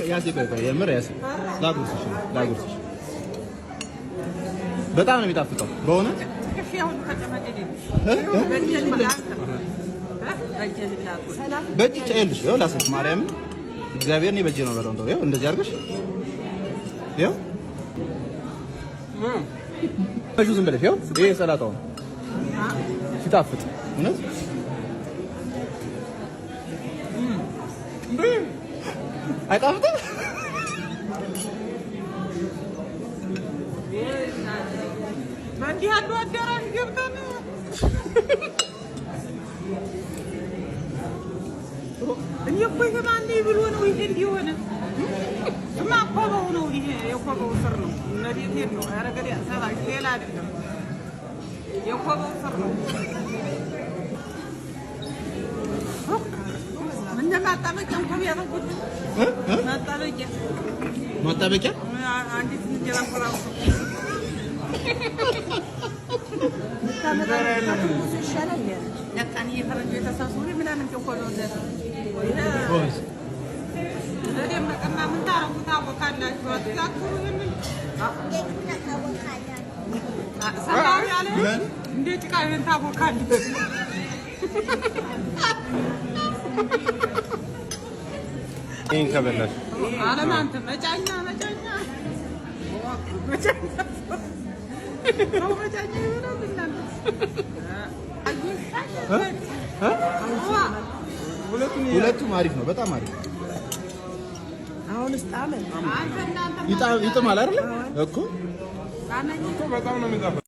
ያስ ይቆይ የምር ያስ ላጉርስሽ በጣም ነው የሚጣፍጠው በእውነት በእጅ ጨልሽ ይኸው ላሰች ማርያም እግዚአብሔር ነው በእጅ ነው በለው እንደው ይኸው እንደዚህ አድርገሽ ይኸው እሺ ዝም ብለሽ ይኸው ይሄ ሰላጣው ሲጣፍጥ እውነት አይጣፍጥም በእንዲህ ያሉ አዳራሽ ገብተን እኔ እኮ ይገባል ብሎ ነው ይሄ እንዲሆነ ስማ ኮበው ነው ይሄ የኮበው ስር ነው እነዚህ ነው አረገድ ያሰራሽ ሌላ አይደለም የኮበው ስር ነው ምን ማጣበቂያ እንኳን ያደረጉት ማጣበቂያ አንዲት እንጀራ ቆራው ለካን የፈረንጆ የተሳሰሩ ምናምን ተቆለው እንደዛ ወይስ ለደም መቀማ ምን ታረጉታ ወካላችሁ አትላችሁ ይሄንን ሰላም ያለ እንደ ጭቃ ይሄን ታቦካለች ይሄን ከበላሽ አለማንተ መጫኛ ሁለቱም አሪፍ ነው በጣም አሪፍ አሁንስ ጣመን ይጥማል አይደል እኮ በጣም ነው የሚጣፍጠው